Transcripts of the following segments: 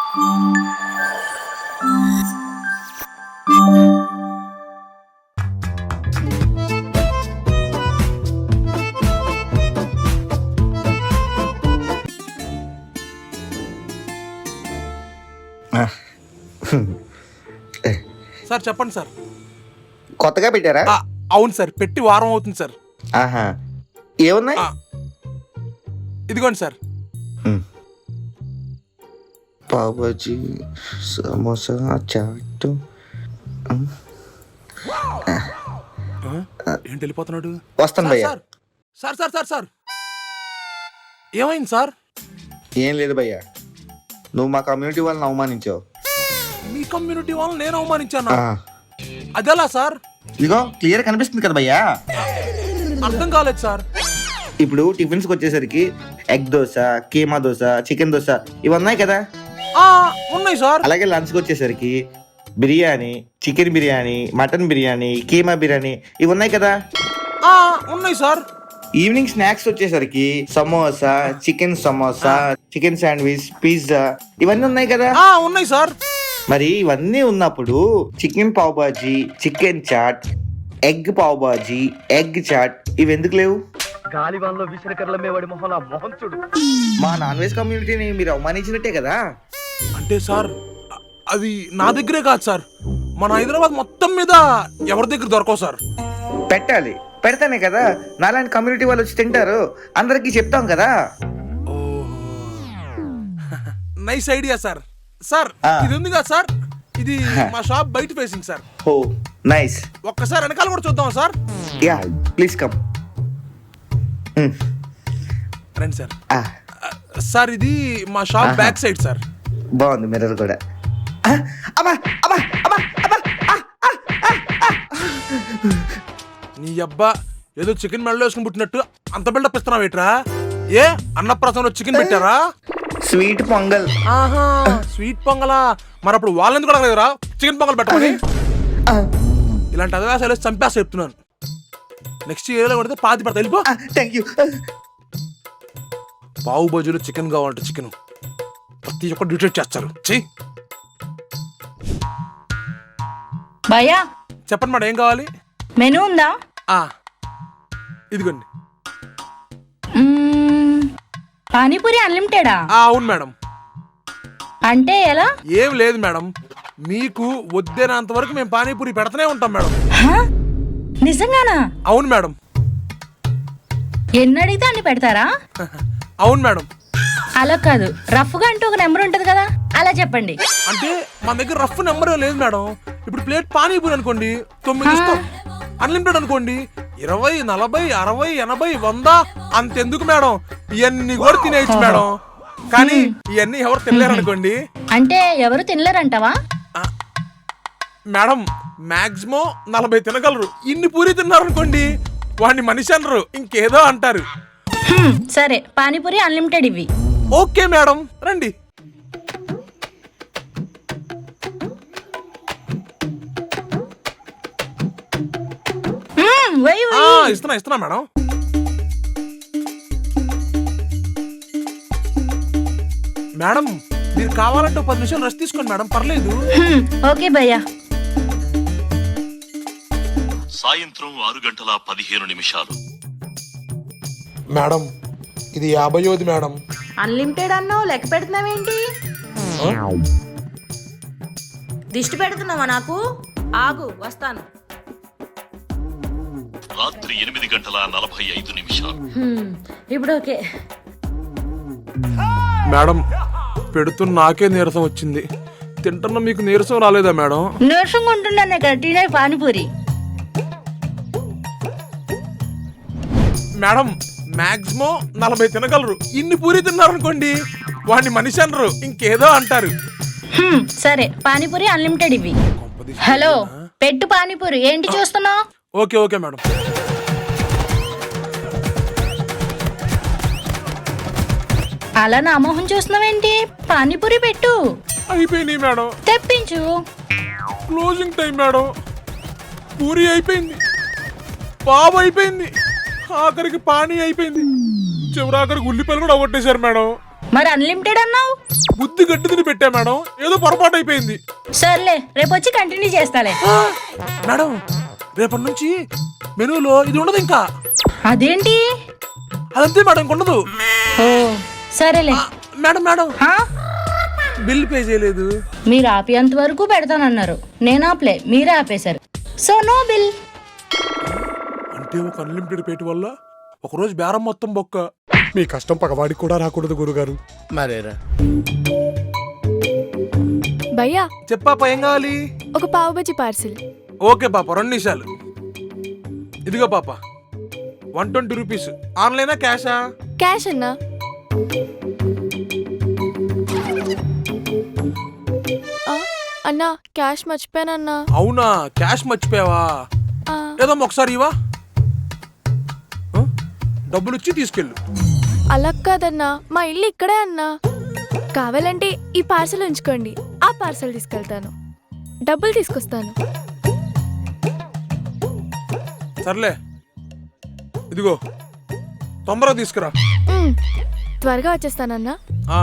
Sir చెప్పండి sir. కొత్తగా పెట్టారా? అవును సార్, పెట్టి వారం అవుతుంది సార్. ఆహా, ఏమున్నాయి? ఇదిగోండి సార్. పావుబాజీ, సమోసా, చాట్. ఏంటి వెళ్ళిపోతున్నాడు? వస్తాను భయ్యా. సార్ సార్ సార్ సార్ ఏమైంది సార్? ఏం లేదు భయ్యా, నువ్వు మా కమ్యూనిటీ వాళ్ళని అవమానించావు. మీ కమ్యూనిటీ వాళ్ళని నేను అవమానించాను? అదెలా సార్? ఇదిగో క్లియర్ కనిపిస్తుంది కదా భయ్యా. అర్థం కాలేదు సార్. ఇప్పుడు టిఫిన్స్ కి వచ్చేసరికి ఎగ్ దోశ, కీమా దోశ, చికెన్ దోశ ఇవి ఉన్నాయి కదా. ఉన్నాయి సార్. అలాగే లంచ్ కి వచ్చేసరికి బిర్యానీ, చికెన్ బిర్యానీ, మటన్ బిర్యానీ, కీమా బిర్యానీ ఇవి ఉన్నాయి కదా. ఉన్నాయి సార్. ఈవినింగ్ స్నాక్స్ వచ్చేసరికి samosa, chicken samosa, chicken sandwich, pizza ఇవన్నీ ఉన్నాయి కదా. ఉన్నాయి సార్. మరి ఇవన్నీ ఉన్నప్పుడు chicken pav bhaji, chicken chaat, egg pav bhaji, egg chaat ఇవి ఎందుకు లేవు? గాలివాన్లో విసిరికర్లమే వాడి మొహం, ఆ మొహం చూడు. మా నాన్ వెజ్ కమ్యూనిటీని మీరు అవమానించినట్టే కదా. అంటే సార్ అది నా దగ్గరే కాదు సార్, మన హైదరాబాద్ మొత్తం మీద ఎవరి దగ్గర దొరకవు సార్. పెట్టాలి, పెడతానే కదా నాలాంటి కమ్యూనిటీ వాళ్ళు వచ్చి తింటారు, అందరికి చెప్తాం కదా. Nice idea sir. సార్ ఇది ఉంది కదా సార్, ఇది మా షాప్ బయట ఫేసింగ్ సార్. ఓ నైస్. ఒక్కసారి వెనకాల కూడా చూద్దాం సార్. Yeah please come. రండి సార్. సార్ ఇది మా షాప్ బ్యాక్ సైడ్ సార్. బాగుంది మిర్రర్ కూడా. నీ అబ్బా ఏదో చికెన్ మెడలో వేసుకుని పుట్టినట్టు అంత బిల్డప్ ఇస్తున్నావు ఏట్రా? ఏ అన్నప్రసంలో చికెన్ పెట్టారా? స్వీట్ పొంగల్. ఆహా, స్వీట్ పొంగలా? మరి అప్పుడు వాళ్ళెందుకు కూడా లేదురా చికెన్ పొంగల్ పెట్టమని? ఇలాంటి అదవాసాలు చంపేస్తా చెప్తున్నాను. నెక్స్ట్ ఏరియాలో కొడితే పాతి పడతా. వెళ్ళిపో. Thank you. పావు బాజీలో చికెన్ కావాలంటే చికెన్ ప్రతి ఒక్కరు డిటెక్ట్ చేస్తారు. చెయ్యి. భయ్యా చెప్పండి మేడం, ఏం కావాలి? మెనూ ఉందా? ఇదిగోండి. పానీపూరి అన్లిమిటెడా? అవును మేడం. అంటే ఎలా? ఏం లేదు మేడం, మీకు వద్దేనంత వరకు మేము పానీపూరి పెడతానే ఉంటాం మేడం. నిజంగానా? అవును మేడం. ఎన్ని అడిగితే అన్ని పెడతారా? అవును మేడం. అలా కాదు, రఫ్ గా అంటూ ఒక నెంబర్ ఉంటది కదా, అలా చెప్పండి. అంటే మన దగ్గర రఫ్ నెంబర్ లేదు మేడం. ఇప్పుడు ప్లేట్ పానీపూరి అనుకోండి 9 ఇస్తాం. అన్లిమిటెడ్ అనుకోండి 20, 40, 60, 80, 100 అంతెందుకు మేడం, ఇవన్నీ కూడా తినేయచ్చు మేడం. కానీ ఇవన్నీ ఎవరు తినలేరు అనుకోండి. అంటే ఎవరు తినలేరంటావా? Madam maximum 40 తినగలరు. ఇన్ని పూరి తిన్నారనుకోండి వాడిని మనిషి అనరు, ఇంకేదో అంటారు. సరే, పానీపూరి అన్లిమిటెడ్ ఇవి. ఓకే మేడం, రండి. ఇస్తున్నా మేడం. మేడం మీరు కావాలంటే 10 నిమిషాలు రెస్ట్ తీసుకోండి మేడం, పర్లేదు. ఓకే భయ్యా. సాయంత్రం 6:15 మేడం ఇది 50 మేడం. అన్లిమిటెడ్ అన్నావు, లెక్క పెడుతున్నావేంటి? దిష్టి పెడుతున్నావా నాకు? ఆగు, వస్తాను. రాత్రి 8:45 ఇప్పుడు ఓకే. మేడం పెడుతున్న నాకే నీరసం వచ్చింది, తింటున్న మీకు నీరసం రాలేదా మేడం? నీరసంగా ఉంటున్నాను ఇక్కడ తినే పానీపూరి. Madam maximum 40 తినగలరు. ఇన్ని పూరి తిన్నారనుకోండి వాడిని మనిషి అనరు, ఇంకేదో అంటారు. సరే, పానీపూరి అన్లిమిటెడ్ ఇవి. హలో, పెట్టు పానీపూరి. ఏంటి చూస్తున్నావు? Okay okay madam. అలా నా మొహం చూస్తున్నావేంటి? పానీపూరి పెట్టు. అయిపోయినాయి మేడం. తెప్పించు. Closing time madam. పూరి అయిపోయింది, పావు అయిపోయింది, ఆఖరికి పానీ అయిపోయింది, చివరాఖరికి ఉల్లిపాయలు కూడా అవగొట్టేశారు మేడం. మరి అన్లిమిటెడ్ అన్నావు. బుద్ధి గట్టి తిని పెట్టా మేడం, ఏదో పొరపాటు అయిపోయింది. సర్లే రేపు వచ్చి కంటిన్యూ చేస్తాలే. మేడం రేపటి నుంచి మెనూలో ఇది ఉండదు ఇంకా. అదేంటి? అదంతే మేడం, ఇంకొండదు. ఓ సరేలే. మేడం మేడం హా? బిల్ పే చేయలేదు. మీరు ఆపేంత వరకు పెడతానన్నారు, నేను ఆపలే, మీరే ఆపేశారు. So no bill. అంటే ఒక అన్లిమిటెడ్ పేట వల్ల ఒకరోజు బేరం మొత్తం బొక్క. మీ కష్టం పగవాడికి కూడా రాకూడదు గురుగారు. మరేరా భయ్యా చెప్పాప ఏం కావాలి? ఒక పావు బజ్జీ పార్సిల్. ఓకే పాప, 2 నిమిషాలు. ఇదిగో పాప 120 రూపీస్. ఆన్లైనా క్యాషా? క్యాష్ అన్నా. ఆ, అన్నా క్యాష్ మర్చిపోయానన్నా. అవునా, క్యాష్ మర్చిపోయావా? ఆ, ఏదో ఒకసారి ఇవా, డబ్బులు ఇచ్చి తీసుకెళ్ళు. అలా కాదన్నా, మా ఇల్లు ఇక్కడే అన్నా. కావాలంటే ఈ పార్సల్ ఉంచుకోండి, ఆ పార్సల్ తీసుకెళ్తాను, డబ్బులు తీసుకొస్తాను. సర్లే, ఇదిగో తొందరగా తీసుకురా. ఉమ్, త్వరగా వచ్చేస్తానన్నా. ఆ.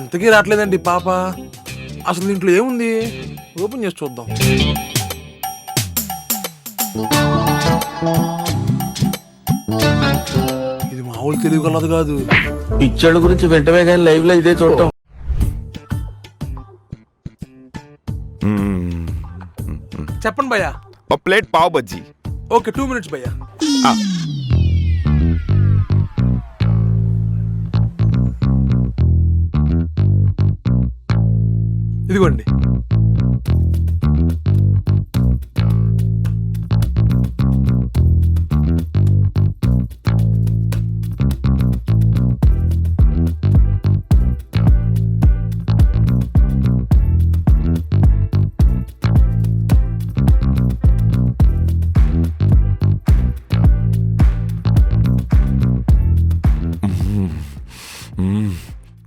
ఎంతకీ రావట్లేదండి పాప. అసలు దీంట్లో ఏముంది? ఓపెన్ చేసి చూద్దాం. ఇది మామూలు తెలివి కలదు కాదు. పిచ్చోళ్ళ గురించి వెంటనే కానీ లైవ్ లో ఇదే చూడటం. చెప్పండి భయ్యా. ఒక plate pav bajji. Okay 2 minutes భయ్యా. ఇదిగోండి.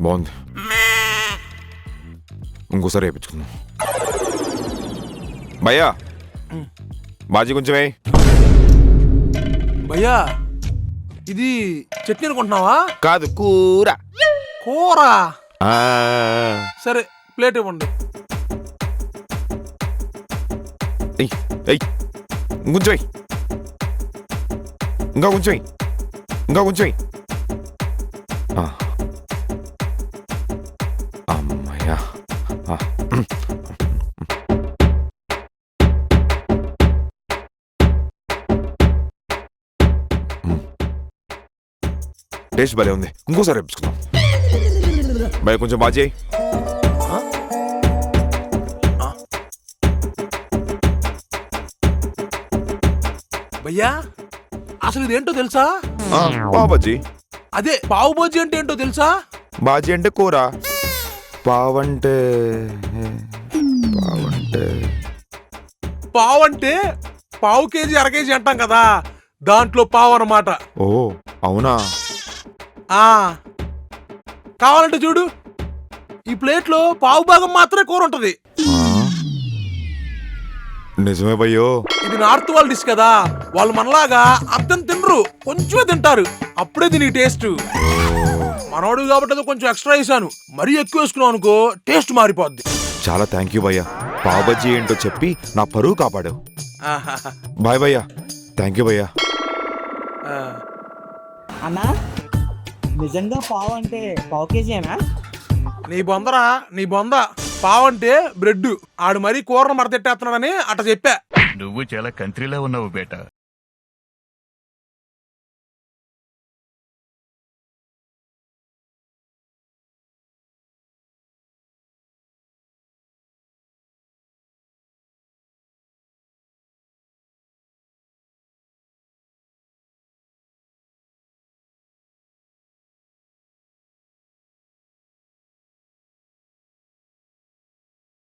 బాగుంది, ఇంకోసారి వేయించుకుందాం. భయ్యా బాజీ కొంచెం వేయి. భయ్యా ఇది చట్నీ అనుకుంటున్నావా? కాదు, కూర. కూర? ఆ, సరే ప్లేట్ ఇవ్వండి. ఎయ్, ఎయ్. ఇంకొంచెం వేయి, ఇంకా కొంచెం వేయి, ఇంకా కొంచెం వేయి. అమ్మయ్యా. టేస్ట్ భలే ఉంది, ఇంకోసారి వేయించుకుందాం. భయ కొంచెం బాజీ అయ్యి. భయ్యా అసలు ఇదేంటో తెలుసా? పావ్ బజ్జీ. అదే పావు బజ్జీ అంటే ఏంటో తెలుసా? బాజీ అంటే కూర, పావంటే పావంటే పావు అంటే పావు కేజీ 1/2 కేజీ అంటాం కదా, దాంట్లో పావు అన్నమాట. ఓ అవునా? ఆ కావాలంటే చూడు, ఈ ప్లేట్ లో పావు భాగం మాత్రమే కూర ఉంటది. నిజమే భయ్యో. ఇది నార్త్ వాళ్ళ డిష్ కదా, వాళ్ళు మనలాగా అర్థం తినరు, కొంచెమే తింటారు, అప్పుడే దీని టేస్ట్. మనోడు కాబట్టి అది కొంచెం ఎక్స్ట్రా వేసాను, మరీ ఎక్కువ వేసుకున్నావు అనుకో టేస్ట్ మారిపోద్ది. చాలా థ్యాంక్ యూ భయ్యా, పావ్ బజ్జీ ఏంటో చెప్పి నా పరువు కాపాడావు. ఆహాహా. బాయ్ భయ్యా, థ్యాంక్ యూ భయ్యా. ఆ. అన్నా నిజంగా పావు అంటే పావు కేజీనా? నీ బొందరా, నీ బొంద. పావు అంటే బ్రెడ్, ఆడు మరీ కూరను మడతెట్టేస్తున్నాడని అట్ట చెప్పా. నువ్వు చాలా కంట్రీలో ఉన్నావు బేట.